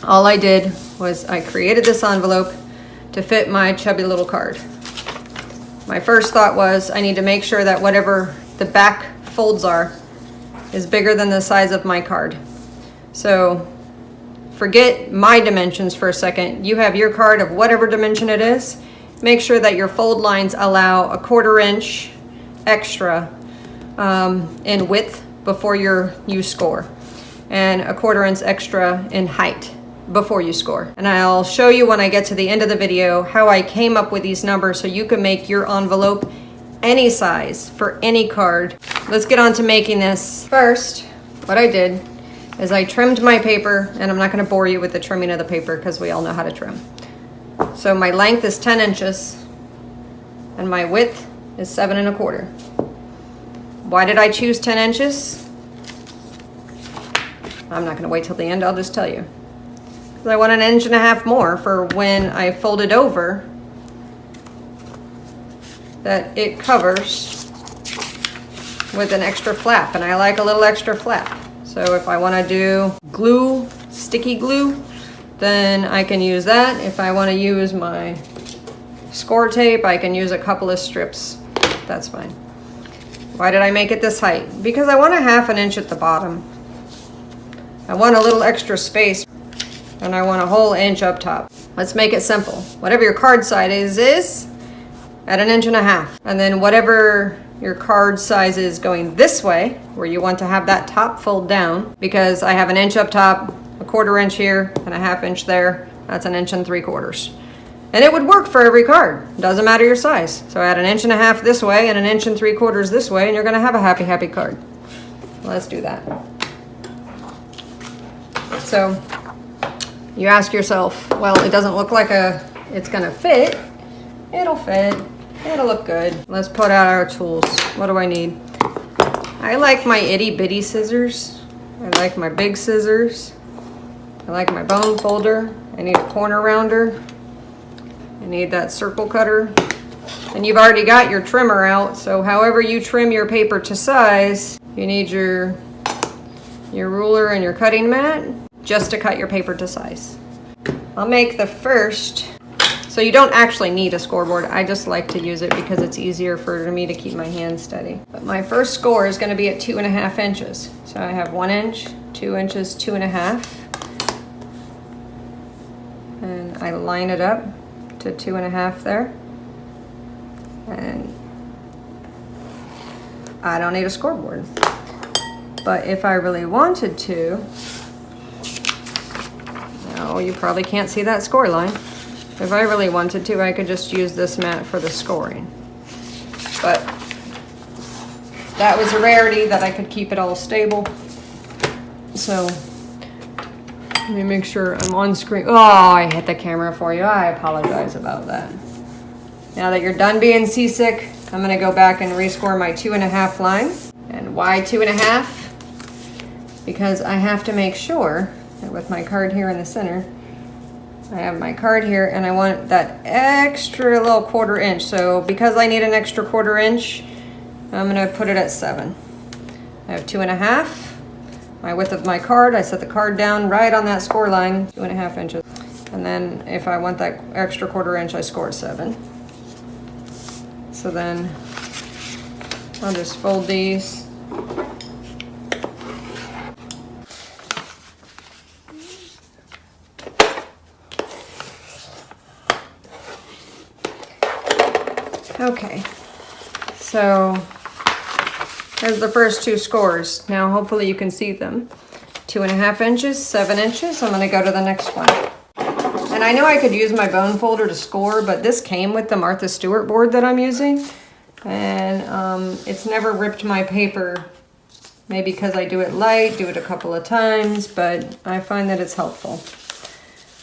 all I did was I created this envelope to fit my chubby little card. My first thought was I need to make sure that whatever the back folds are is bigger than the size of my card. So forget my dimensions for a second. You have your card of whatever dimension it is. Make sure that your fold lines allow a 1/4 inch extra in width before you score, and a 1/4 inch extra in height before you score. And I'll show you when I get to the end of the video how I came up with these numbers so you can make your envelope any size for any card. Let's get on to making this. First, what I did is I trimmed my paper, and I'm not going to bore you with the trimming of the paper because we all know how to trim. So my length is 10 inches and my width is 7 1/4. Why did I choose 10 inches? I'm not going to wait till the end, I'll just tell you. Because I want 1.5 inches more for when I fold it over, that it covers with an extra flap, and I like a little extra flap. So if I want to do glue, sticky glue, then I can use that. If I want to use my score tape, I can use a couple of strips. That's fine. Why did I make it this height? Because I want 1/2 inch at the bottom. I want a little extra space, and I want a whole inch up top. Let's make it simple. Whatever your card size is at 1.5 inches. And then whatever your card size is going this way, where you want to have that top fold down, because I have 1 inch up top, a 1/4 inch here, and 1/2 inch there. That's 1 3/4. And it would work for every card. Doesn't matter your size. So add 1.5 inches this way and 1 3/4 this way, and you're gonna have a happy, happy card. Let's do that. So you ask yourself, well, it doesn't look like it's gonna fit. It'll fit. It'll look good. Let's put out our tools. What do I need? I like my itty bitty scissors. I like my big scissors. I like my bone folder. I need a corner rounder. I need that circle cutter. And you've already got your trimmer out, so however you trim your paper to size, you need your ruler and your cutting mat just to cut your paper to size. I'll make the first. So you don't actually need a scoreboard. I just like to use it because it's easier for me to keep my hands steady. But my first score is going to be at 2.5 inches. So I have 1 inch, 2 inches, 2.5. And I line it up to 2.5 there. And I don't need a scoreboard. But if I really wanted to, no, you probably can't see that score line. If I really wanted to, I could just use this mat for the scoring. But that was a rarity that I could keep it all stable. So let me make sure I'm on screen. Oh, I hit the camera for you. I apologize about that. Now that you're done being seasick, I'm gonna go back and rescore my 2.5 line. And why 2.5? Because I have to make sure that with my card here in the center, I have my card here, and I want that extra little 1/4 inch. So because I need an extra 1/4 inch, I'm gonna put it at 7. I have 2.5. My width of my card, I set the card down right on that score line, 2.5 inches. And then if I want that extra 1/4 inch, I score 7. So then I'll just fold these. Okay, so there's the first 2 scores. Now hopefully you can see them. 2.5 inches, 7 inches. I'm gonna go to the next one. And I know I could use my bone folder to score, but this came with the Martha Stewart board that I'm using. And it's never ripped my paper. Maybe because I do it light, do it a couple of times, but I find that it's helpful.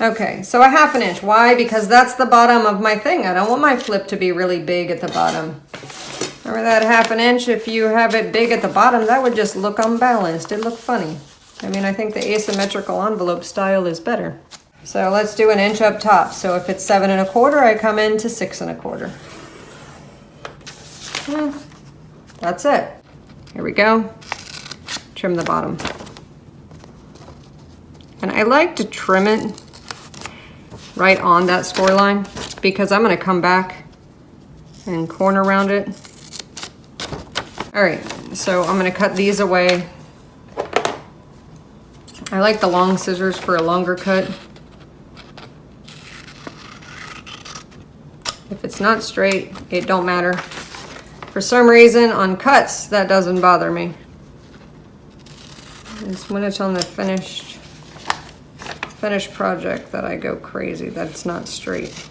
Okay, so 1/2 inch. Why? Because that's the bottom of my thing. I don't want my flip to be really big at the bottom. Remember that 1/2 inch? If you have it big at the bottom, that would just look unbalanced. It'd look funny. I mean, I think the asymmetrical envelope style is better. So let's do 1 inch up top. So if it's 7 1/4, I come in to 6 1/4. That's it. Here we go. Trim the bottom. And I like to trim it right on that score line because I'm gonna come back and corner round it. All right, so I'm gonna cut these away. I like the long scissors for a longer cut. If it's not straight, it don't matter. For some reason, on cuts, that doesn't bother me. It's when it's on the finished project that I go crazy, that it's not straight.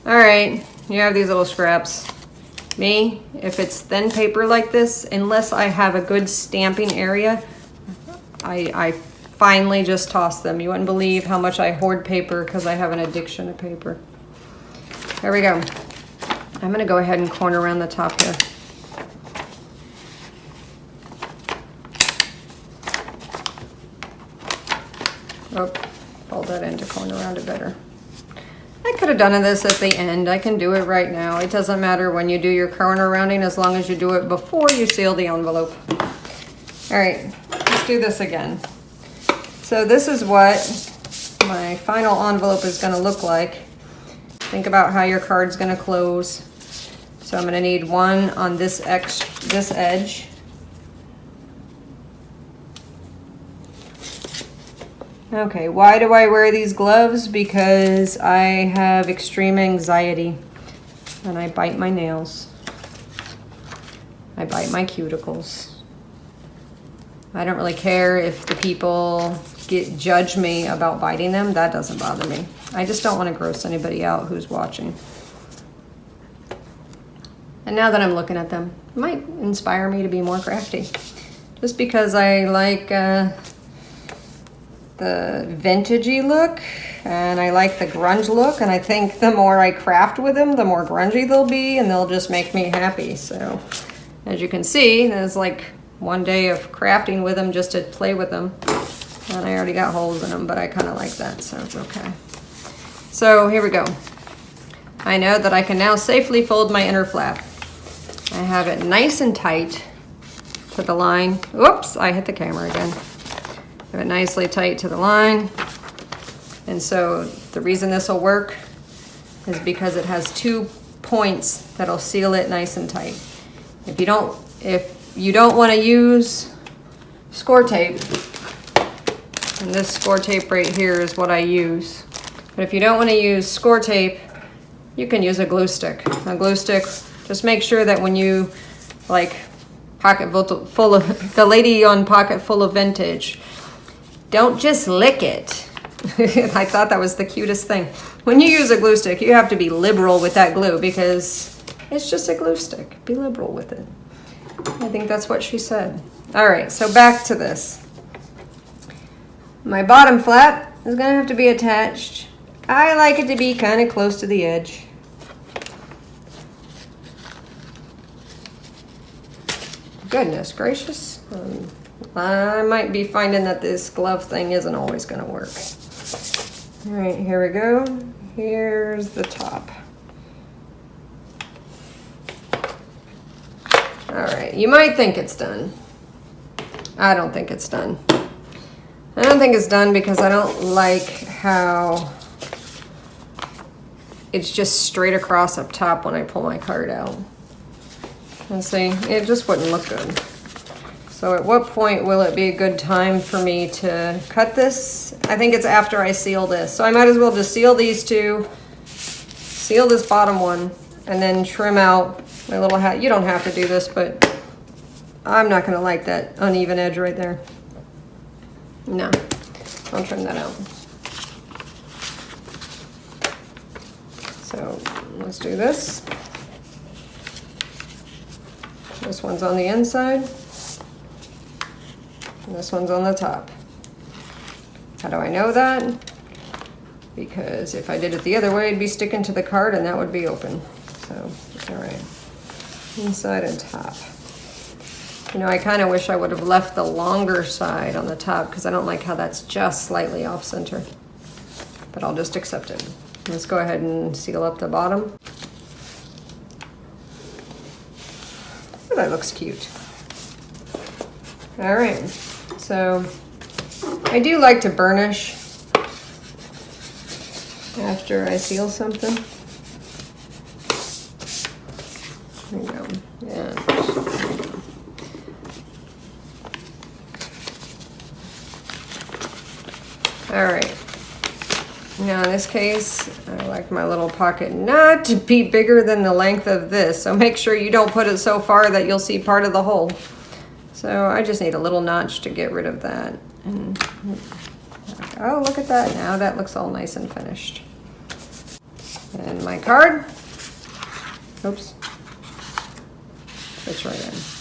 All right, you have these little scraps. Me, if it's thin paper like this, unless I have a good stamping area, I finally just toss them. You wouldn't believe how much I hoard paper because I have an addiction to paper. There we go. I'm gonna go ahead and corner around the top here. Oh, fold that in to corner around it better. I could have done this at the end. I can do it right now. It doesn't matter when you do your corner rounding as long as you do it before you seal the envelope. All right, let's do this again. So this is what my final envelope is gonna look like. Think about how your card's gonna close. So I'm gonna need one on this edge. Okay, why do I wear these gloves? Because I have extreme anxiety and I bite my nails. I bite my cuticles. I don't really care if the people judge me about biting them. That doesn't bother me. I just don't want to gross anybody out who's watching. And now that I'm looking at them, it might inspire me to be more crafty. Just because I like the vintagey look and I like the grunge look, and I think the more I craft with them, the more grungy they'll be and they'll just make me happy. So as you can see, there's like one day of crafting with them just to play with them, and I already got holes in them, but I kind of like that, so it's okay. So here we go. I know that I can now safely fold my inner flap. I have it nice and tight to the line. Oops, I hit the camera again. Have it nicely tight to the line. And so the reason this will work is because it has 2 points that'll seal it nice and tight. If you don't want to use score tape, and this score tape right here is what I use. But if you don't want to use score tape, you can use a glue stick. A glue stick, just make sure that when you, like Pocket Full of, the lady on Pocket Full of Vintage, don't just lick it. I thought that was the cutest thing. When you use a glue stick, you have to be liberal with that glue because it's just a glue stick. Be liberal with it. I think that's what she said. All right, so back to this. My bottom flap is gonna have to be attached. I like it to be kind of close to the edge. Goodness gracious. I might be finding that this glove thing isn't always gonna work. All right, here we go. Here's the top. All right, you might think it's done. I don't think it's done. I don't think it's done because I don't like how it's just straight across up top when I pull my card out. And see, it just wouldn't look good. So at what point will it be a good time for me to cut this? I think it's after I seal this. So I might as well just seal these two, seal this bottom one, and then trim out my little hat. You don't have to do this, but I'm not gonna like that uneven edge right there. No, I'll trim that out. So let's do this. This one's on the inside. And this one's on the top. How do I know that? Because if I did it the other way, it'd be sticking to the card and that would be open. So, all right, inside and top. You know, I kind of wish I would have left the longer side on the top because I don't like how that's just slightly off center. But I'll just accept it. Let's go ahead and seal up the bottom. Oh, that looks cute. All right, so I do like to burnish after I seal something. There we go. Yeah. All right. Now in this case, I like my little pocket not to be bigger than the length of this. So make sure you don't put it so far that you'll see part of the hole. So I just need a little notch to get rid of that. And, oh, look at that. Now that looks all nice and finished. And my card. Oops. Fits right in.